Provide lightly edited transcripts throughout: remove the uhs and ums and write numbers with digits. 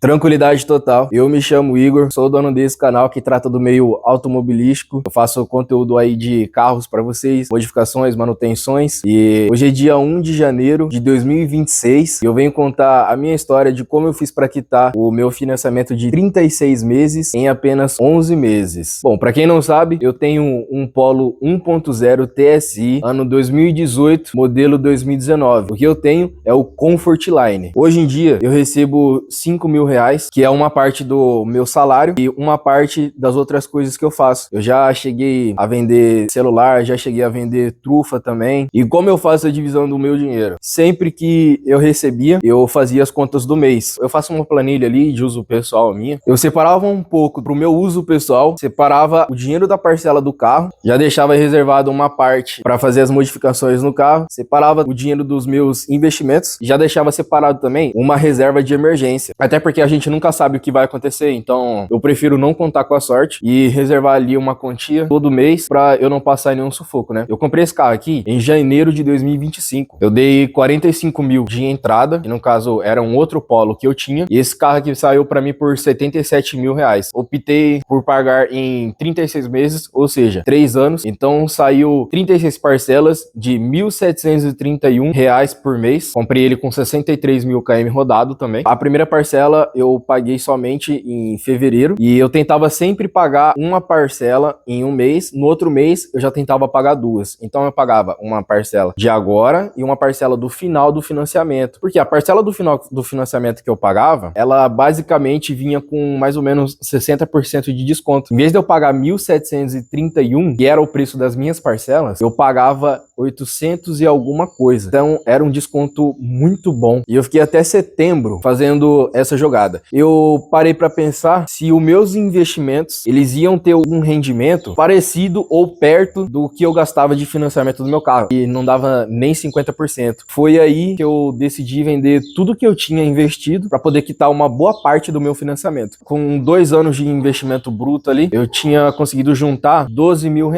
Tranquilidade total. Eu me chamo Igor, sou dono desse canal que trata do meio automobilístico. Eu faço conteúdo aí de carros para vocês, modificações, manutenções. E hoje é dia 1 de janeiro de 2026 e eu venho contar a minha história de como eu fiz para quitar o meu financiamento de 36 meses em apenas 11 meses. Bom, para quem não sabe, eu tenho um Polo 1.0 TSI ano 2018, modelo 2019. O que eu tenho é o Comfortline. Hoje em dia eu recebo R$ 5.000, que é uma parte do meu salário e uma parte das outras coisas que eu faço. Eu já cheguei a vender celular, já cheguei a vender trufa também. E como eu faço a divisão do meu dinheiro? Sempre que eu recebia, eu fazia as contas do mês. Eu faço uma planilha ali de uso pessoal minha. Eu separava um pouco pro meu uso pessoal, separava o dinheiro da parcela do carro, já deixava reservado uma parte para fazer as modificações no carro, separava o dinheiro dos meus investimentos, já deixava separado também uma reserva de emergência. Até porque a gente nunca sabe o que vai acontecer, então eu prefiro não contar com a sorte e reservar ali uma quantia todo mês pra eu não passar nenhum sufoco, né? Eu comprei esse carro aqui em janeiro de 2025. Eu dei 45 mil de entrada, que no caso era um outro Polo que eu tinha, e esse carro aqui saiu pra mim por R$ 77 mil. Optei por pagar em 36 meses, ou seja, 3 anos, então saiu 36 parcelas de R$ 1.731 por mês. Comprei ele com 63 mil km rodado também. A primeira parcela eu paguei somente em fevereiro e eu tentava sempre pagar uma parcela em um mês, no outro mês eu já tentava pagar duas. Então eu pagava uma parcela de agora e uma parcela do final do financiamento. Porque a parcela do final do financiamento que eu pagava, ela basicamente vinha com mais ou menos 60% de desconto. Em vez de eu pagar 1.731, que era o preço das minhas parcelas, eu pagava 800 e alguma coisa. Então era um desconto muito bom. E eu fiquei até setembro fazendo essa jogada. Eu parei para pensar se os meus investimentos, eles iam ter algum rendimento parecido ou perto do que eu gastava de financiamento do meu carro. E não dava nem 50%. Foi aí que eu decidi vender tudo que eu tinha investido para poder quitar uma boa parte do meu financiamento. Com 2 anos de investimento bruto ali, eu tinha conseguido juntar R$ 12 mil,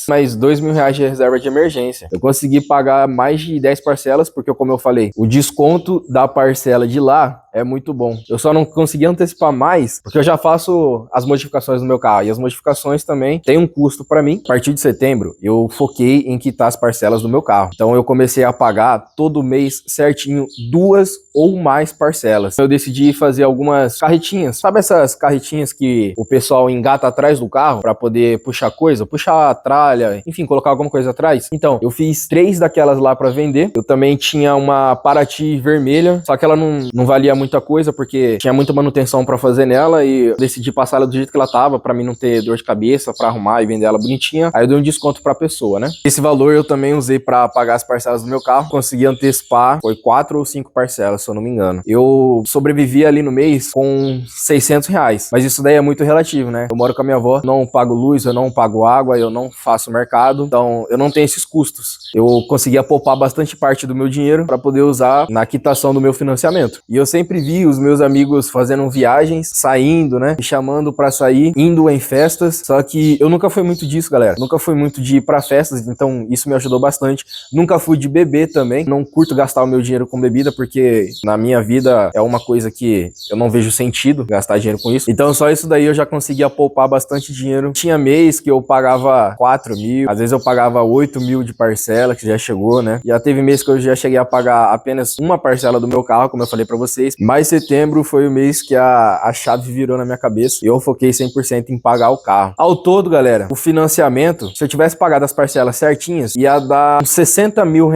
mais R$ 2 mil de reserva de emergência. Eu consegui pagar mais de 10 parcelas, porque como eu falei, o desconto da parcela de lá é muito bom. Eu só não consegui antecipar mais, porque eu já faço as modificações no meu carro. E as modificações também têm um custo para mim. A partir de setembro, eu foquei em quitar as parcelas do meu carro. Então eu comecei a pagar todo mês certinho 2 ou mais parcelas. Eu decidi fazer algumas carretinhas. Sabe essas carretinhas que o pessoal engata atrás do carro para poder puxar coisa? Puxar a tralha, enfim, colocar alguma coisa atrás? Então, eu fiz 3 daquelas lá para vender. Eu também tinha uma Paraty vermelha, só que ela não valia muita coisa, porque tinha muita manutenção pra fazer nela e eu decidi passar ela do jeito que ela tava, pra mim não ter dor de cabeça, pra arrumar e vender ela bonitinha. Aí eu dei um desconto pra pessoa, né? Esse valor eu também usei pra pagar as parcelas do meu carro, consegui antecipar, foi 4 ou 5 parcelas, se eu não me engano. Eu sobrevivi ali no mês com R$ 600, mas isso daí é muito relativo, né? Eu moro com a minha avó, não pago luz, eu não pago água, eu não faço mercado, então eu não tenho esses custos. Eu conseguia poupar bastante parte do meu dinheiro pra poder usar na quitação do meu financiamento. E eu sempre vi os meus amigos fazendo viagens, saindo, né? Me chamando pra sair, indo em festas. Só que eu nunca fui muito disso, galera. Nunca fui muito de ir pra festas, então isso me ajudou bastante. Nunca fui de beber também. Não curto gastar o meu dinheiro com bebida, porque na minha vida é uma coisa que eu não vejo sentido gastar dinheiro com isso. Então só isso daí eu já conseguia poupar bastante dinheiro. Tinha mês que eu pagava 4 mil, às vezes eu pagava 8 mil de parcela, que já chegou, né? Já teve mês que eu já cheguei a pagar apenas uma parcela do meu carro, como eu falei pra vocês. Mas setembro foi o mês que a chave virou na minha cabeça e eu foquei 100% em pagar o carro. Ao todo, galera, o financiamento, se eu tivesse pagado as parcelas certinhas, ia dar uns R$ 60 mil.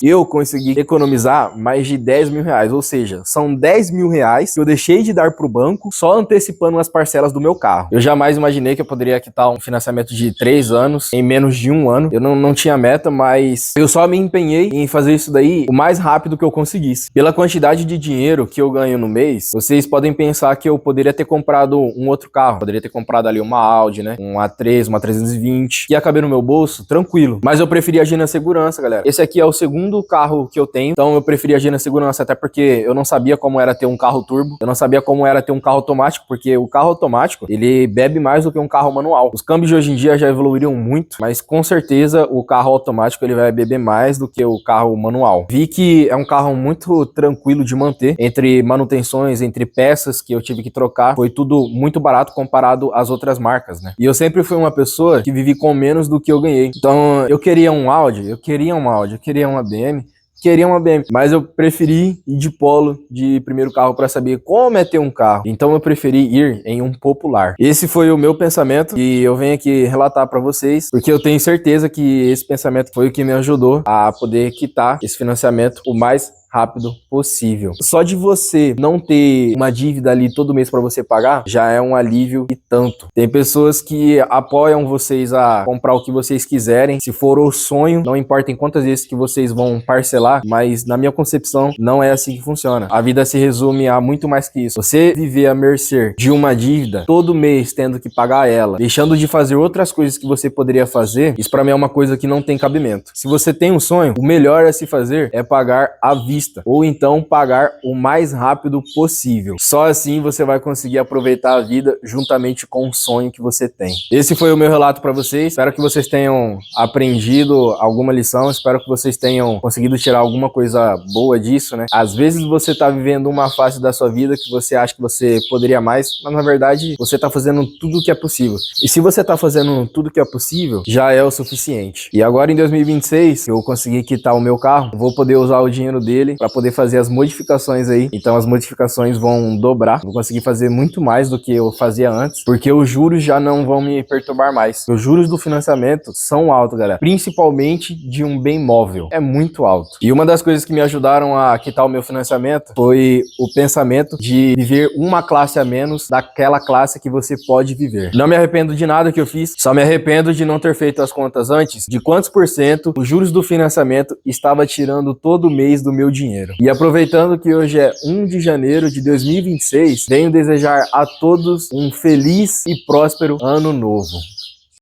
Eu consegui economizar mais de R$ 10 mil, ou seja, são R$ 10 mil que eu deixei de dar pro banco só antecipando as parcelas do meu carro. Eu jamais imaginei que eu poderia quitar um financiamento de 3 anos em menos de 1 ano. Eu não tinha meta, mas eu só me empenhei em fazer isso daí o mais rápido que eu conseguisse. Pela quantidade de dinheiro que eu ganho no mês, vocês podem pensar que eu poderia ter comprado um outro carro. Poderia ter comprado ali uma Audi, né? Um A3, uma 320, que ia caber no meu bolso, tranquilo. Mas eu preferi agir na segurança, galera. Esse aqui é o segundo carro que eu tenho, então eu preferi agir na segurança, até porque eu não sabia como era ter um carro turbo, eu não sabia como era ter um carro automático, porque o carro automático, ele bebe mais do que um carro manual. Os câmbios de hoje em dia já evoluíram muito, mas com certeza o carro automático ele vai beber mais do que o carro manual. Vi que é um carro muito tranquilo de manter, entre entre manutenções, entre peças que eu tive que trocar, foi tudo muito barato comparado às outras marcas, né? E eu sempre fui uma pessoa que vivi com menos do que eu ganhei. Então, eu queria um Audi, eu queria uma BM, mas eu preferi ir de Polo, de primeiro carro, para saber como é ter um carro. Então eu preferi ir em um popular. Esse foi o meu pensamento e eu venho aqui relatar para vocês, porque eu tenho certeza que esse pensamento foi o que me ajudou a poder quitar esse financiamento o mais rápido possível. Só de você não ter uma dívida ali todo mês para você pagar, já é um alívio e tanto. Tem pessoas que apoiam vocês a comprar o que vocês quiserem, se for o sonho, não importa em quantas vezes que vocês vão parcelar, mas na minha concepção não é assim que funciona. A vida se resume a muito mais que isso. Você viver à mercê de uma dívida, todo mês tendo que pagar ela, deixando de fazer outras coisas que você poderia fazer, isso para mim é uma coisa que não tem cabimento. Se você tem um sonho, o melhor a se fazer é pagar à vista, ou então pagar o mais rápido possível. Só assim você vai conseguir aproveitar a vida juntamente com o sonho que você tem. Esse foi o meu relato para vocês. Espero que vocês tenham aprendido alguma lição. Espero que vocês tenham conseguido tirar alguma coisa boa disso, né? Às vezes você tá vivendo uma fase da sua vida que você acha que você poderia mais, mas na verdade você tá fazendo tudo o que é possível. E se você tá fazendo tudo o que é possível, já é o suficiente. E agora em 2026, eu consegui quitar o meu carro, vou poder usar o dinheiro dele para poder fazer as modificações aí. Então as modificações vão dobrar. Vou conseguir fazer muito mais do que eu fazia antes, porque os juros já não vão me perturbar mais. Os juros do financiamento são altos, galera. Principalmente de um bem móvel. É muito alto. E uma das coisas que me ajudaram a quitar o meu financiamento foi o pensamento de viver uma classe a menos daquela classe que você pode viver. Não me arrependo de nada que eu fiz, só me arrependo de não ter feito as contas antes de quantos por cento os juros do financiamento estava tirando todo mês do meu dinheiro. E aproveitando que hoje é 1 de janeiro de 2026, venho desejar a todos um feliz e próspero ano novo.